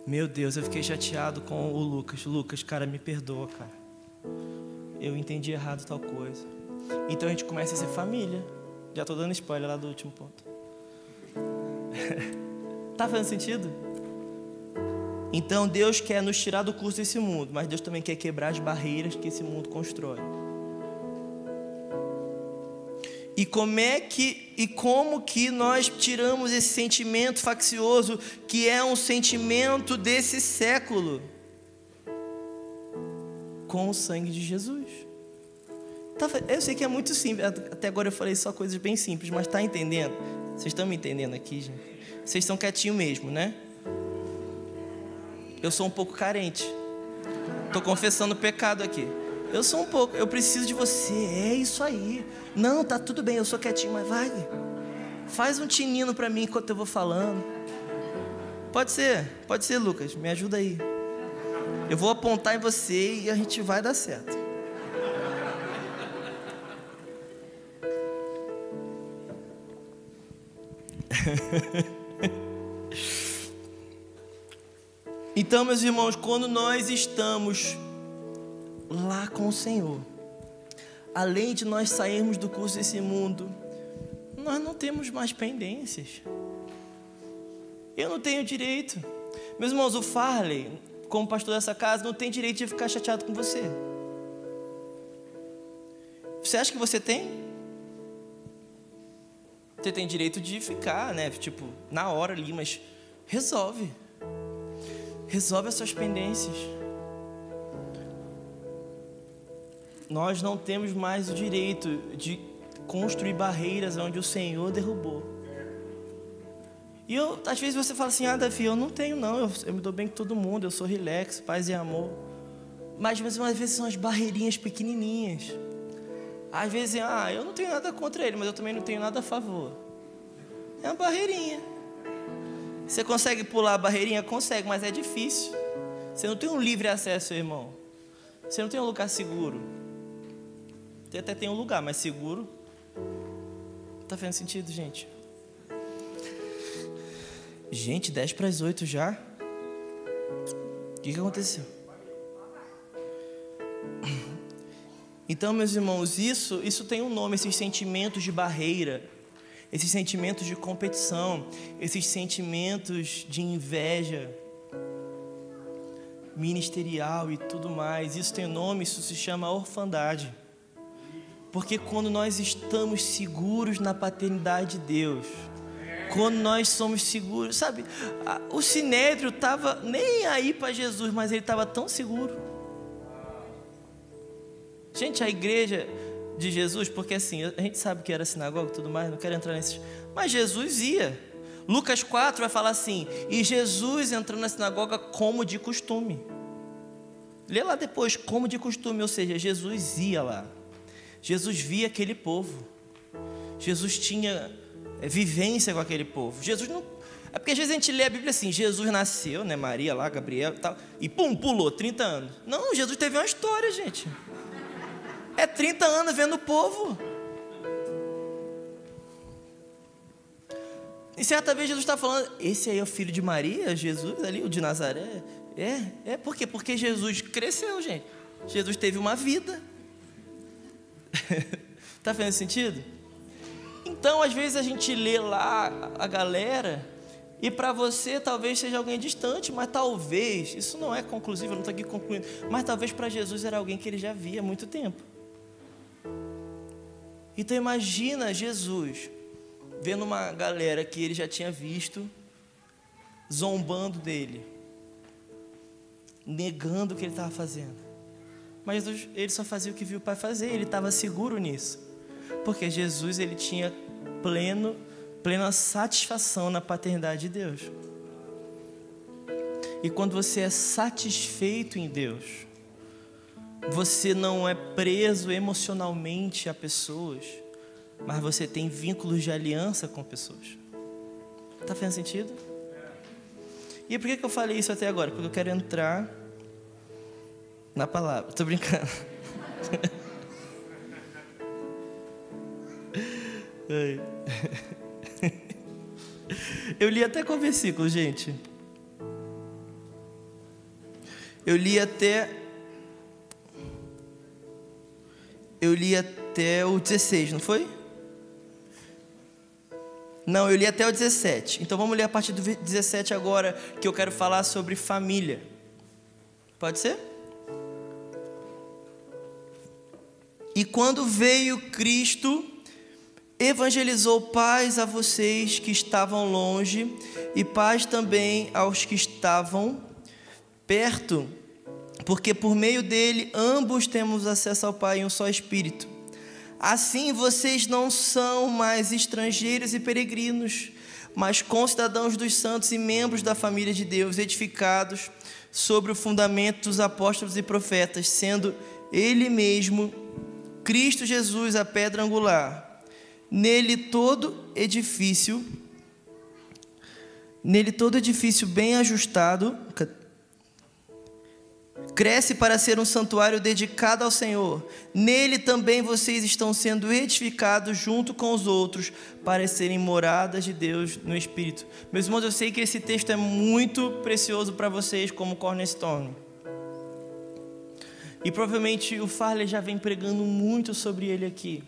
meu Deus, eu fiquei chateado com o Lucas. Lucas, cara, me perdoa, cara. Eu entendi errado tal coisa. Então a gente começa a ser família. Já estou dando spoiler lá do último ponto. Tá fazendo sentido? Então Deus quer nos tirar do curso desse mundo, mas Deus também quer quebrar as barreiras que esse mundo constrói. E como que nós tiramos esse sentimento faccioso, que é um sentimento desse século? Com o sangue de Jesus. Eu sei que é muito simples. Até agora eu falei só coisas bem simples, mas está entendendo? Vocês estão me entendendo aqui, gente? Vocês estão quietinhos mesmo, né? Eu sou um pouco carente. Estou confessando pecado aqui. Eu sou um pouco, eu preciso de você. É isso aí. Não, tá tudo bem, eu sou quietinho, mas vai. Faz um tinino para mim enquanto eu vou falando. Pode ser, Lucas, me ajuda aí. Eu vou apontar em você e a gente vai dar certo. Então, meus irmãos, quando nós estamos lá com o Senhor, além de nós sairmos do curso desse mundo, nós não temos mais pendências. Eu não tenho direito. Meus irmãos, o Farley, como pastor dessa casa, não tem direito de ficar chateado com você. Você acha que você tem? Você tem direito de ficar, né? Tipo, na hora ali, mas resolve. Resolve as suas pendências. Nós não temos mais o direito de construir barreiras onde o Senhor derrubou. E às vezes você fala assim: Davi, eu não tenho não, eu me dou bem com todo mundo, eu sou relax, paz e amor. Mas às vezes são as barreirinhas pequenininhas. Às vezes, eu não tenho nada contra ele, mas eu também não tenho nada a favor. É uma barreirinha. Você consegue pular a barreirinha? Consegue, mas é difícil. Você não tem um livre acesso, irmão. Você não tem um lugar seguro. Você até tem um lugar, mas seguro. Tá fazendo sentido, gente? Gente, 7:50 já? O que aconteceu? Então, meus irmãos, isso tem um nome, esses sentimentos de barreira, esses sentimentos de competição, esses sentimentos de inveja ministerial e tudo mais. Isso tem nome, isso se chama orfandade. Porque quando nós estamos seguros na paternidade de Deus, quando nós somos seguros, sabe, o Sinédrio estava nem aí para Jesus, mas ele estava tão seguro. Gente, a igreja de Jesus, porque assim, a gente sabe que era sinagoga e tudo mais, não quero entrar nesses, mas Jesus ia. Lucas 4 vai falar assim: e Jesus entrou na sinagoga como de costume. Lê lá depois, como de costume, ou seja, Jesus ia lá. Jesus via aquele povo. Jesus tinha vivência com aquele povo. Jesus não... É porque às vezes a gente lê a Bíblia assim: Jesus nasceu, né, Maria lá, Gabriel e tal, e pum, pulou 30 anos. Não, Jesus teve uma história, gente. É 30 anos vendo o povo. E certa vez Jesus está falando: esse aí é o filho de Maria, Jesus ali, o de Nazaré. Por quê? Porque Jesus cresceu, gente. Jesus teve uma vida. Tá fazendo sentido? Então, às vezes a gente lê lá a galera, e para você talvez seja alguém distante, mas talvez, isso não é conclusivo, eu não estou aqui concluindo, mas talvez para Jesus era alguém que ele já via há muito tempo. Então imagina Jesus vendo uma galera que ele já tinha visto, zombando dele, negando o que ele estava fazendo. Mas Jesus, ele só fazia o que viu o Pai fazer, ele estava seguro nisso, porque Jesus, ele tinha plena satisfação na paternidade de Deus. E quando você é satisfeito em Deus, você não é preso emocionalmente a pessoas, mas você tem vínculos de aliança com pessoas. Está fazendo sentido? E por que eu falei isso até agora? Porque eu quero entrar na palavra. Estou brincando. Eu li até qual versículo, gente? Eu li até o 16, não foi? Não, eu li até o 17. Então vamos ler a partir do 17 agora, que eu quero falar sobre família. Pode ser? E quando veio Cristo, evangelizou paz a vocês que estavam longe e paz também aos que estavam perto, porque por meio dele ambos temos acesso ao Pai em um só Espírito. Assim vocês não são mais estrangeiros e peregrinos, mas concidadãos dos santos e membros da família de Deus, edificados sobre o fundamento dos apóstolos e profetas, sendo Ele mesmo, Cristo Jesus, a pedra angular. Nele todo edifício bem ajustado cresce para ser um santuário dedicado ao Senhor. Nele também vocês estão sendo edificados junto com os outros para serem moradas de Deus no Espírito. Meus irmãos, eu sei que esse texto é muito precioso para vocês como cornerstone. E provavelmente o Farley já vem pregando muito sobre ele aqui.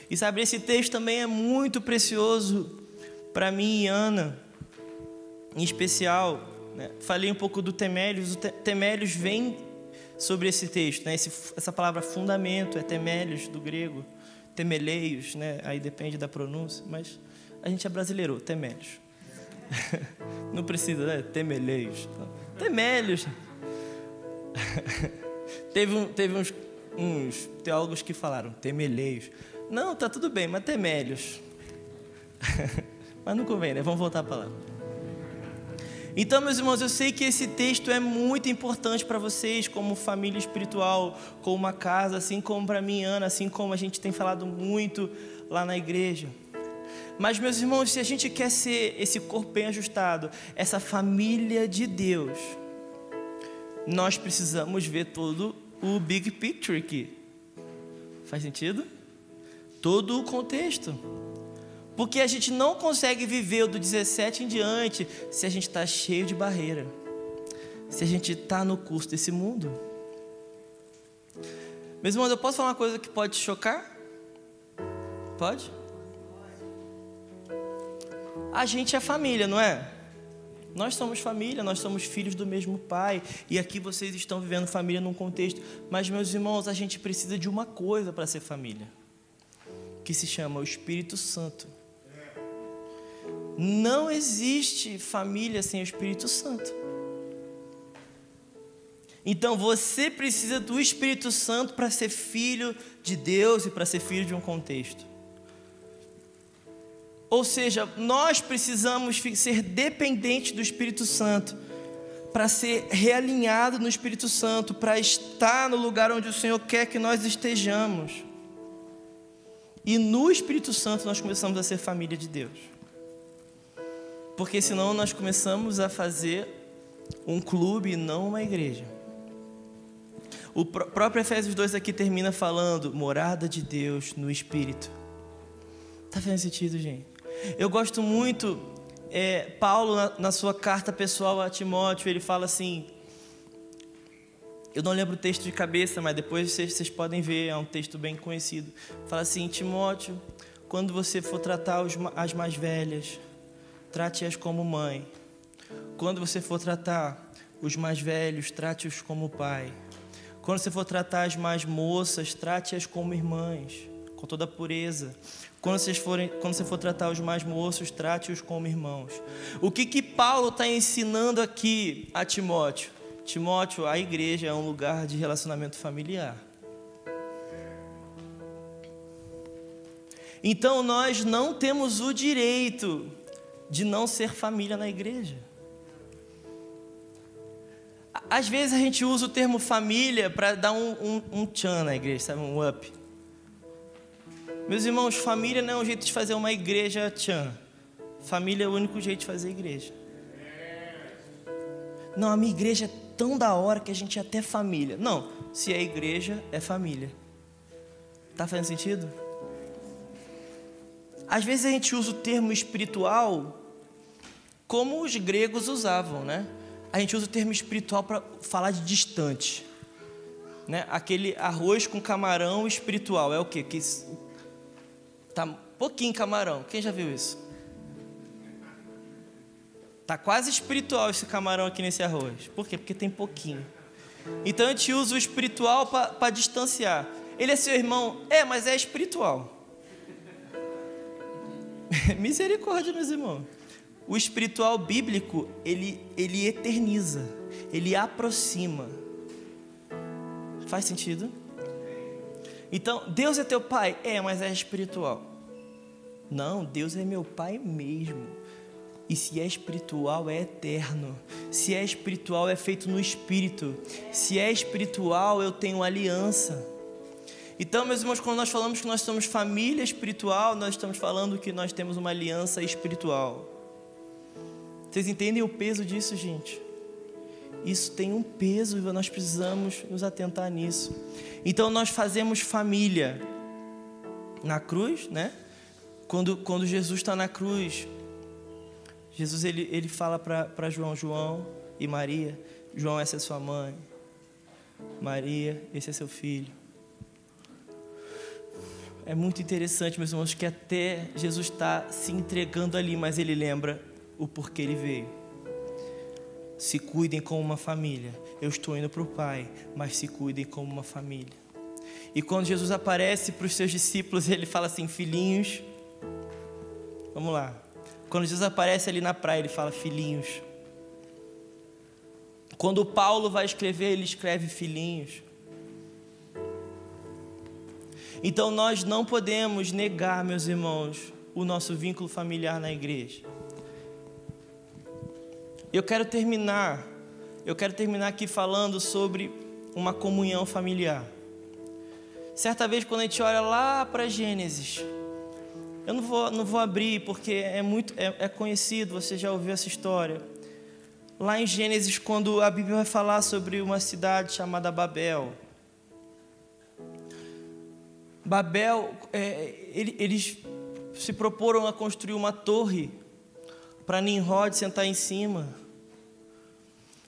E sabe, esse texto também é muito precioso para mim e Ana, em especial, né? Falei um pouco do temélios. O temélios vem sobre esse texto, né? Essa palavra fundamento é temélios do grego, temeleios, né? Aí depende da pronúncia, mas a gente é brasileiro, temélios. Não precisa, né? Temeleios. Temélios. Teve uns teólogos que falaram temeleios. Não, tá tudo bem, mas temélios. Mas não convém, né? Vamos voltar para lá. Então, meus irmãos, eu sei que esse texto é muito importante para vocês, como família espiritual, como uma casa, assim como para mim, Ana, assim como a gente tem falado muito lá na igreja. Mas, meus irmãos, se a gente quer ser esse corpo bem ajustado, essa família de Deus, nós precisamos ver todo o big picture aqui. Faz sentido? Todo o contexto. Porque a gente não consegue viver o do 17 em diante se a gente está cheio de barreira, se a gente está no curso desse mundo. Meus irmãos, eu posso falar uma coisa que pode te chocar? Pode? A gente é família, não é? Nós somos família, nós somos filhos do mesmo pai. E aqui vocês estão vivendo família num contexto. Mas, meus irmãos, a gente precisa de uma coisa para ser família, que se chama o Espírito Santo. Não existe família sem o Espírito Santo. Então você precisa do Espírito Santo para ser filho de Deus e para ser filho de um contexto. Ou seja, nós precisamos ser dependentes do Espírito Santo para ser realinhado no Espírito Santo, para estar no lugar onde o Senhor quer que nós estejamos. E no Espírito Santo nós começamos a ser família de Deus. Porque senão nós começamos a fazer um clube e não uma igreja. O próprio Efésios 2 aqui termina falando morada de Deus no Espírito. Está fazendo sentido, gente? Eu gosto muito, Paulo na sua carta pessoal a Timóteo, ele fala assim, eu não lembro o texto de cabeça, mas depois vocês podem ver, é um texto bem conhecido. Fala assim, Timóteo, quando você for tratar as mais velhas, trate-as como mãe. Quando você for tratar os mais velhos, trate-os como pai. Quando você for tratar as mais moças, trate-as como irmãs, com toda a pureza. Quando você for tratar os mais moços, trate-os como irmãos. O que Paulo está ensinando aqui a Timóteo? Timóteo, a igreja é um lugar de relacionamento familiar. Então nós não temos o direito de não ser família na igreja. Às vezes a gente usa o termo família para dar um tchan na igreja, sabe? Um up. Meus irmãos, família não é um jeito de fazer uma igreja tchan. Família é o único jeito de fazer igreja. Não, a minha igreja é tão da hora que a gente é até família. Não, se é igreja, é família. Tá fazendo sentido? Às vezes a gente usa o termo espiritual como os gregos usavam, né? A gente usa o termo espiritual para falar de distante, né? Aquele arroz com camarão espiritual é o quê? Que tá pouquinho camarão. Quem já viu isso? Tá quase espiritual esse camarão aqui nesse arroz. Por quê? Porque tem pouquinho. Então a gente usa o espiritual para distanciar. Ele é seu irmão? É, mas é espiritual. Misericórdia, meus irmãos. O espiritual bíblico, ele eterniza, ele aproxima. Faz sentido? Então, Deus é teu pai? É, mas é espiritual. Não, Deus é meu pai mesmo. E se é espiritual, é eterno. Se é espiritual, é feito no espírito. Se é espiritual, eu tenho aliança. Então, meus irmãos, quando nós falamos que nós somos família espiritual, nós estamos falando que nós temos uma aliança espiritual. Vocês entendem o peso disso, gente? Isso tem um peso e nós precisamos nos atentar nisso. Então, nós fazemos família na cruz, né? Quando Jesus está na cruz, Jesus ele fala para João e Maria: João, essa é sua mãe. Maria, esse é seu filho. É muito interessante, meus irmãos, que até Jesus está se entregando ali, mas ele lembra o porquê ele veio. Se cuidem como uma família. Eu estou indo para o Pai, mas se cuidem como uma família. E quando Jesus aparece para os seus discípulos, ele fala assim: filhinhos. Vamos lá. Quando Jesus aparece ali na praia, ele fala: filhinhos. Quando Paulo vai escrever, ele escreve: filhinhos. Então nós não podemos negar, meus irmãos, o nosso vínculo familiar na igreja. Eu quero terminar aqui falando sobre uma comunhão familiar. Certa vez, quando a gente olha lá para Gênesis, eu não vou abrir porque é conhecido, você já ouviu essa história. Lá em Gênesis, quando a Bíblia vai falar sobre uma cidade chamada Babel. Babel, eles se proporam a construir uma torre para Nimrod sentar em cima.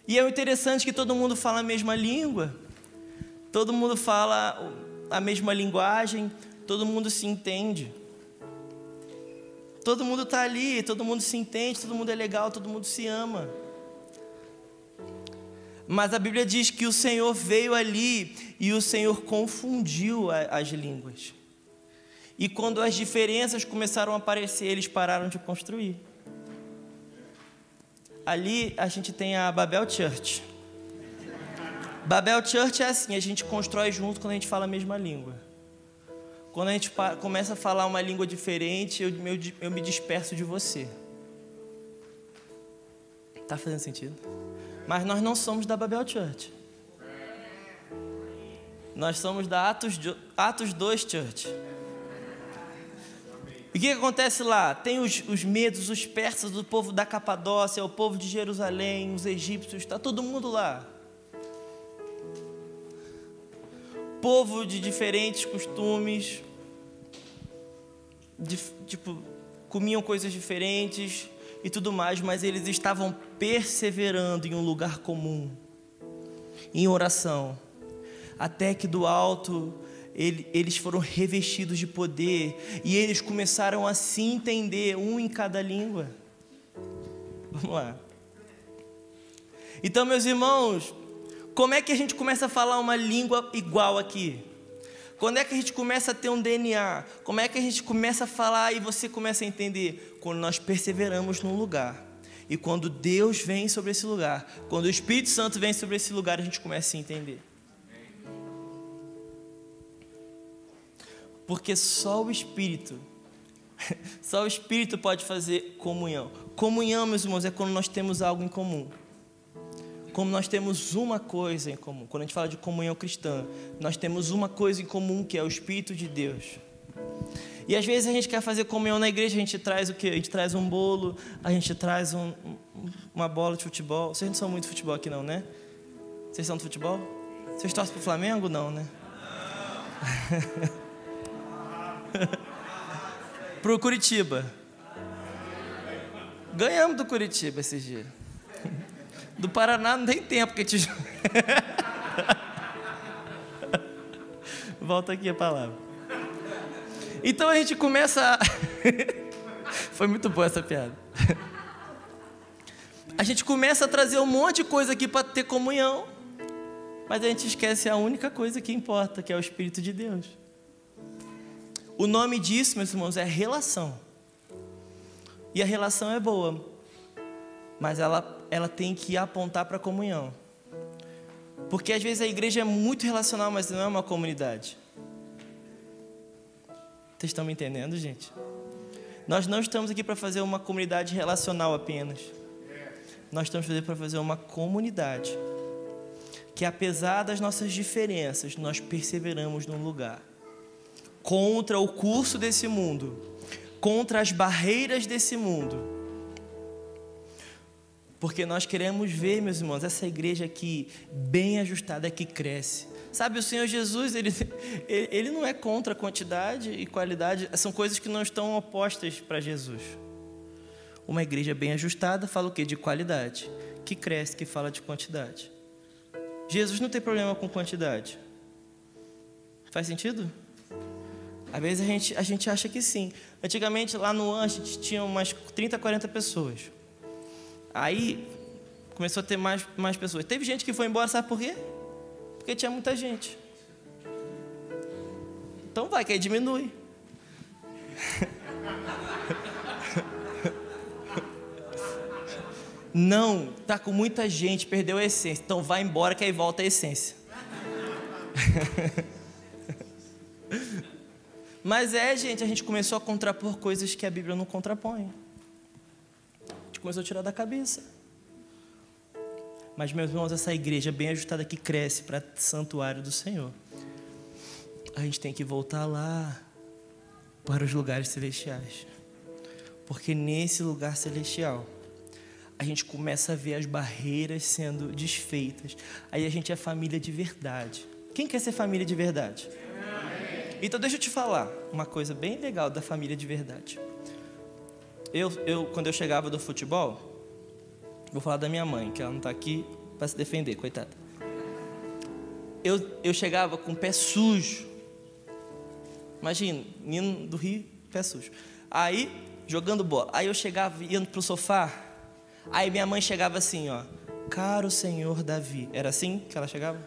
E é interessante que todo mundo fala a mesma língua, todo mundo fala a mesma linguagem, todo mundo se entende. Todo mundo está ali, todo mundo se entende, todo mundo é legal, todo mundo se ama. Mas a Bíblia diz que o Senhor veio ali e o Senhor confundiu as línguas. E quando as diferenças começaram a aparecer, eles pararam de construir. Ali a gente tem a Babel Church. Babel Church é assim: a gente constrói junto quando a gente fala a mesma língua. Quando a gente começa a falar uma língua diferente, eu me disperso de você. Está fazendo sentido? Mas nós não somos da Babel Church. Nós somos da Atos 2 Church. E o que acontece lá? Tem os medos, os persas, do povo da Capadócia, o povo de Jerusalém, os egípcios, está todo mundo lá. Povo de diferentes costumes, comiam coisas diferentes e tudo mais, mas eles estavam perseverando em um lugar comum, em oração, até que do alto eles foram revestidos de poder e eles começaram a se entender, um em cada língua. Vamos lá. Então, meus irmãos, como é que a gente começa a falar uma língua igual aqui? Quando é que a gente começa a ter um DNA? Como é que a gente começa a falar e você começa a entender? Quando nós perseveramos num lugar. E quando Deus vem sobre esse lugar, quando o Espírito Santo vem sobre esse lugar, a gente começa a se entender. Porque só o Espírito pode fazer comunhão. Comunhão, meus irmãos, é quando nós temos algo em comum. Como nós temos uma coisa em comum. Quando a gente fala de comunhão cristã, nós temos uma coisa em comum, que é o Espírito de Deus. E às vezes a gente quer fazer comunhão na igreja, a gente traz o quê? A gente traz um bolo, a gente traz uma bola de futebol. Vocês não são muito de futebol aqui não, né? Vocês são de futebol? Vocês torcem pro Flamengo? Não, né? pro Curitiba. Ganhamos do Curitiba esses dias. Do Paraná não tem tempo que te... Volta aqui a palavra. Então a gente começa a... Foi muito boa essa piada. A gente começa a trazer um monte de coisa aqui para ter comunhão, mas a gente esquece a única coisa que importa, que é o Espírito de Deus. O nome disso, meus irmãos, é relação. E a relação é boa, mas ela tem que apontar para a comunhão. Porque às vezes a igreja é muito relacional, mas não é uma comunidade. Vocês estão me entendendo, gente? Nós não estamos aqui para fazer uma comunidade relacional apenas. Nós estamos para fazer uma comunidade que, apesar das nossas diferenças, nós perseveramos num lugar. Contra o curso desse mundo, contra as barreiras desse mundo. Porque nós queremos ver, meus irmãos, essa igreja aqui, bem ajustada, que cresce. Sabe, o Senhor Jesus, ele não é contra quantidade e qualidade, são coisas que não estão opostas para Jesus. Uma igreja bem ajustada fala o quê? De qualidade. Que cresce, que fala de quantidade. Jesus não tem problema com quantidade. Faz sentido? Às vezes a gente acha que sim. Antigamente, lá no a gente tinha umas 30, 40 pessoas. Aí, começou a ter mais pessoas. Teve gente que foi embora, sabe por quê? Porque tinha muita gente. Então vai, que aí diminui. Não, tá com muita gente, perdeu a essência. Então vai embora que aí volta a essência. Mas gente, a gente começou a contrapor coisas que a Bíblia não contrapõe. A gente começou a tirar da cabeça. Mas, meus irmãos, essa igreja bem ajustada que cresce para santuário do Senhor, a gente tem que voltar lá para os lugares celestiais. Porque nesse lugar celestial a gente começa a ver as barreiras sendo desfeitas. Aí a gente é família de verdade. Quem quer ser família de verdade? Então deixa eu te falar uma coisa bem legal da família de verdade. Quando eu chegava do futebol, vou falar da minha mãe, que ela não está aqui para se defender, coitada. Eu chegava com o pé sujo. Imagina, menino do Rio, pé sujo. Aí, jogando bola. Aí eu chegava, ia pro sofá. Aí minha mãe chegava assim, ó. Caro senhor Davi. Era assim que ela chegava?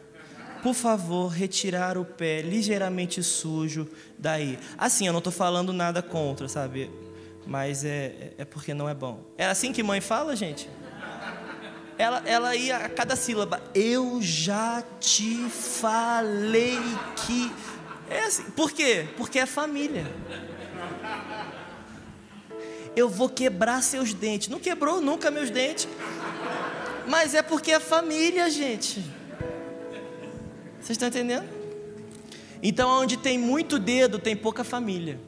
Por favor, retirar o pé ligeiramente sujo daí. Assim, eu não estou falando nada contra, sabe? Mas é porque não é bom. É assim que mãe fala, gente? Ela ia a cada sílaba. Eu já te falei que... É assim. Por quê? Porque é família. Eu vou quebrar seus dentes. Não quebrou nunca meus dentes. Mas é porque é família, gente. Vocês estão entendendo? Então, onde tem muito dedo, tem pouca família.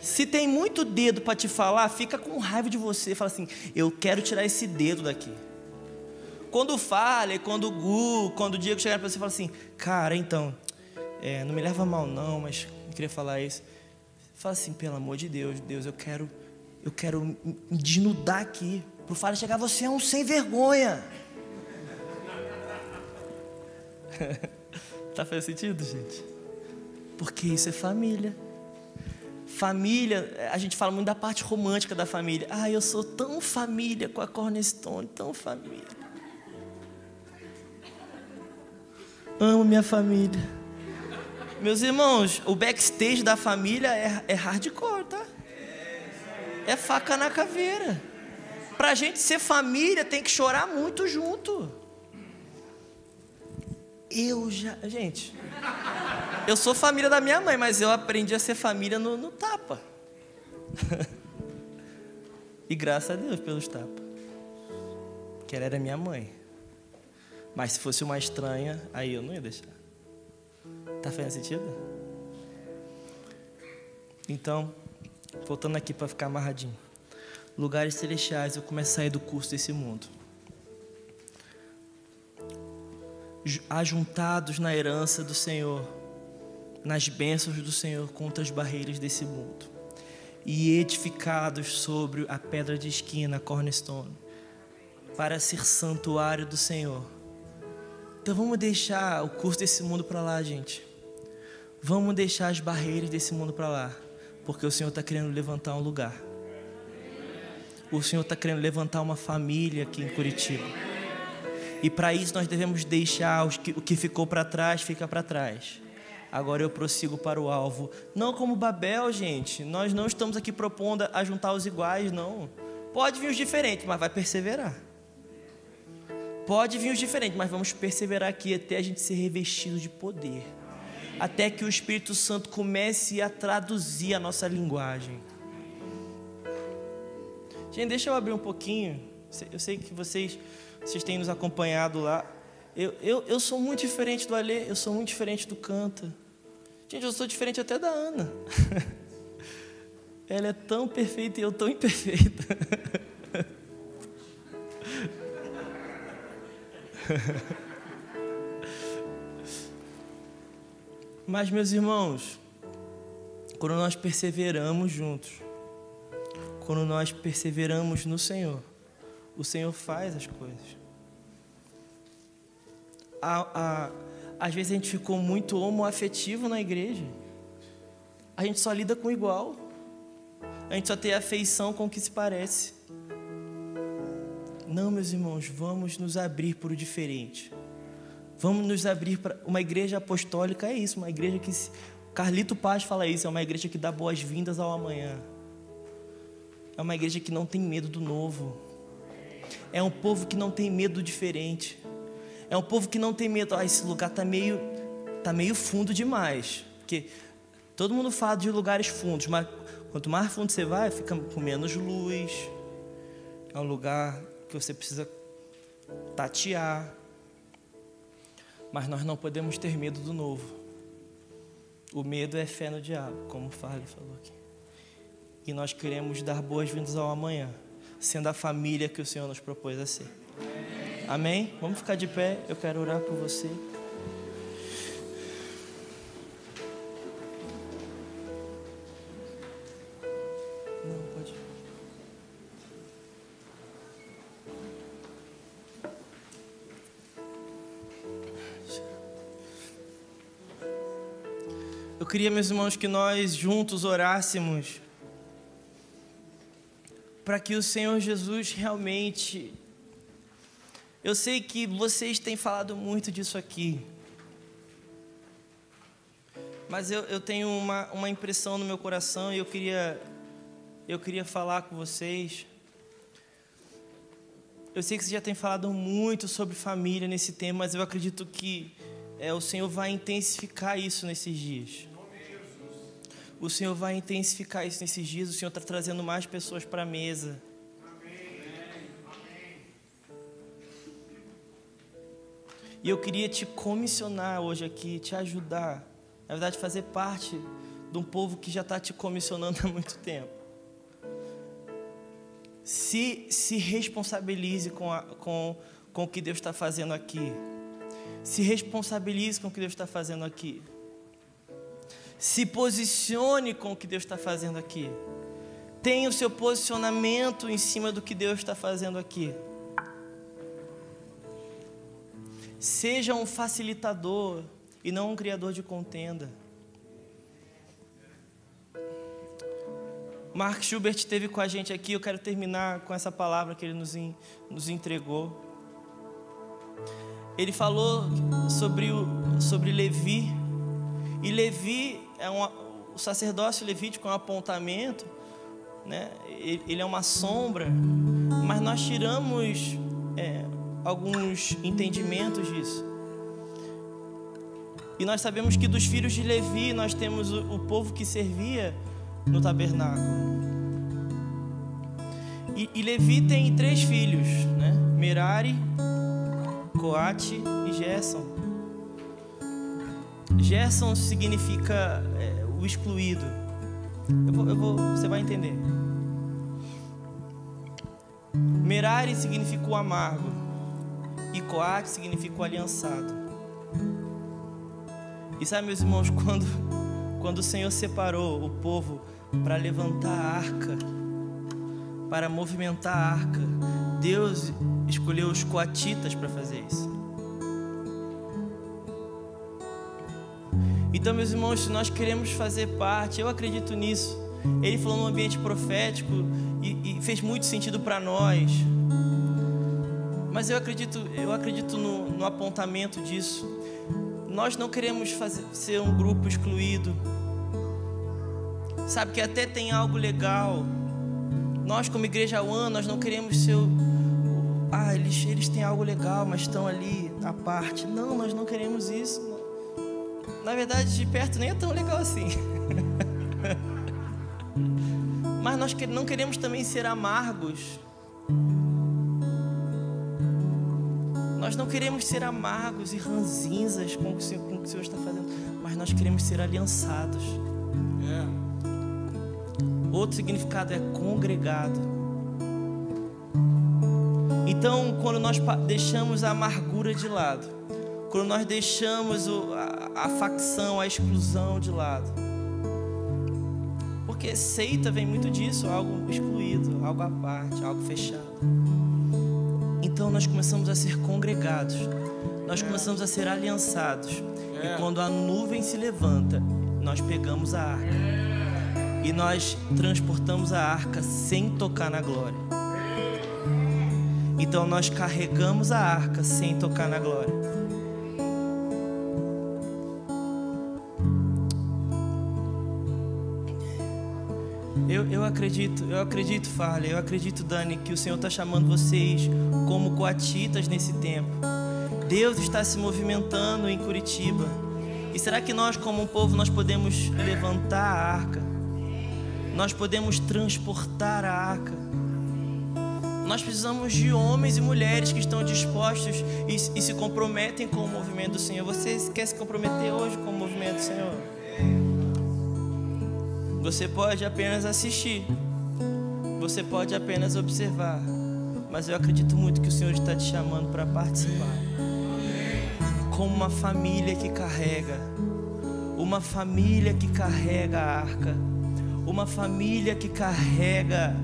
Se tem muito dedo para te falar, fica com raiva de você. Fala assim, eu quero tirar esse dedo daqui. Quando falha, quando o Diego chegar para você e falar assim, cara, então, não me leva mal não, mas eu queria falar isso. Fala assim, pelo amor de Deus, eu quero me desnudar aqui. Pro Falha chegar, você é um sem vergonha. Tá fazendo sentido, gente? Porque isso é família. Família, a gente fala muito da parte romântica da família. Ah, eu sou tão família com a Cornerstone, tão família. Amo minha família. Meus irmãos, o backstage da família é hardcore, tá? É faca na caveira. Pra gente ser família, tem que chorar muito junto. Gente, eu sou família da minha mãe, mas eu aprendi a ser família no tapa. E graças a Deus pelos tapas. Que ela era minha mãe. Mas se fosse uma estranha, aí eu não ia deixar. Tá fazendo sentido? Então, voltando aqui para ficar amarradinho. Lugares celestiais, eu começo a sair do curso desse mundo. Ajuntados na herança do Senhor. nas bênçãos do Senhor contra as barreiras desse mundo e edificados sobre a pedra de esquina, a cornerstone, para ser santuário do Senhor. Então vamos deixar o curso desse mundo para lá, gente. Vamos deixar as barreiras desse mundo para lá, porque o Senhor está querendo levantar um lugar. O Senhor está querendo levantar uma família aqui em Curitiba. E para isso nós devemos deixar o que ficou para trás, fica para trás. Agora eu prossigo para o alvo. Não como Babel, gente. Nós não estamos aqui propondo a juntar os iguais, não. Pode vir os diferentes, mas vai perseverar. Pode vir os diferentes, mas vamos perseverar aqui até a gente ser revestido de poder. Até que o Espírito Santo comece a traduzir a nossa linguagem. Gente, deixa eu abrir um pouquinho. Eu sei que vocês têm nos acompanhado lá. Eu sou muito diferente do Alê, eu sou muito diferente do Canta. Gente, eu sou diferente até da Ana. Ela é tão perfeita e eu tão imperfeita. Mas, meus irmãos, quando nós perseveramos juntos, quando nós perseveramos no Senhor, o Senhor faz as coisas. Às vezes a gente ficou muito homoafetivo na igreja. A gente só lida com igual. A gente só tem afeição com o que se parece. Não, meus irmãos, vamos nos abrir para o diferente. Vamos nos abrir para... Uma igreja apostólica é isso, uma igreja que... Carlito Paz fala isso, é uma igreja que dá boas-vindas ao amanhã. É uma igreja que não tem medo do novo. É um povo que não tem medo do diferente. É um povo que não tem medo. Esse lugar tá meio fundo demais. Porque todo mundo fala de lugares fundos, mas quanto mais fundo você vai, fica com menos luz. É um lugar que você precisa tatear. Mas nós não podemos ter medo do novo. O medo é fé no diabo, como o Farley falou aqui. E nós queremos dar boas-vindas ao amanhã, sendo a família que o Senhor nos propôs a ser. Amém? Vamos ficar de pé, eu quero orar por você. Não, pode. Eu queria, meus irmãos, que nós juntos orássemos para que o Senhor Jesus realmente... Eu sei que vocês têm falado muito disso aqui, mas eu tenho uma impressão no meu coração e eu queria falar com vocês. Eu sei que vocês já têm falado muito sobre família nesse tema, mas eu acredito que o Senhor vai intensificar isso nesses dias. O Senhor vai intensificar isso nesses dias. O Senhor está trazendo mais pessoas para a mesa. E eu queria te comissionar hoje aqui, te ajudar, na verdade fazer parte de um povo que já está te comissionando há muito tempo. Se responsabilize com o que Deus está fazendo aqui. Se responsabilize com o que Deus está fazendo aqui. Se posicione com o que Deus está fazendo aqui. Tenha o seu posicionamento em cima do que Deus está fazendo aqui. Seja um facilitador e não um criador de contenda. Mark Schubert esteve com a gente aqui. Eu quero terminar com essa palavra que ele nos entregou. Ele falou sobre Levi. E Levi o sacerdócio levítico é um apontamento, né? Ele é uma sombra, mas nós tiramos alguns entendimentos disso. E nós sabemos que dos filhos de Levi nós temos o povo que servia no tabernáculo. E Levi tem 3 filhos, né? Merari, Coate e Gerson. Gerson significa o excluído. Você vai entender. Merari significa o amargo. E Coate significa o aliançado. E sabe, meus irmãos, quando o Senhor separou o povo para levantar a arca, para movimentar a arca, Deus escolheu os coatitas para fazer isso. Então, meus irmãos, se nós queremos fazer parte, eu acredito nisso. Ele falou num ambiente profético e fez muito sentido para nós. Mas eu acredito no apontamento disso. Nós não queremos ser um grupo excluído. Sabe que até tem algo legal. Nós, como Igreja One, nós não queremos ser eles têm algo legal, mas estão ali à parte. Não, nós não queremos isso. Na verdade, de perto nem é tão legal assim. Mas nós não queremos também ser amargos. Nós não queremos ser amargos e ranzinzas com o que o Senhor está fazendo, mas nós queremos ser aliançados. Outro significado é congregado. Então, quando nós deixamos a amargura de lado, quando nós deixamos a facção, a exclusão de lado, porque seita vem muito disso, algo excluído, algo à parte, algo fechado. Então nós começamos a ser congregados, nós começamos a ser aliançados. E quando a nuvem se levanta, nós pegamos a arca e nós transportamos a arca sem tocar na glória. Então nós carregamos a arca sem tocar na glória. Eu acredito, Farley, eu acredito, Dani, que o Senhor está chamando vocês como coatitas nesse tempo. Deus está se movimentando em Curitiba. E será que nós, como um povo, nós podemos levantar a arca? Nós podemos transportar a arca? Nós precisamos de homens e mulheres que estão dispostos e se comprometem com o movimento do Senhor. Você quer se comprometer hoje com o movimento do Senhor? Você pode apenas assistir, você pode apenas observar, mas eu acredito muito que o Senhor está te chamando para participar. Como uma família que carrega, a arca, uma família que carrega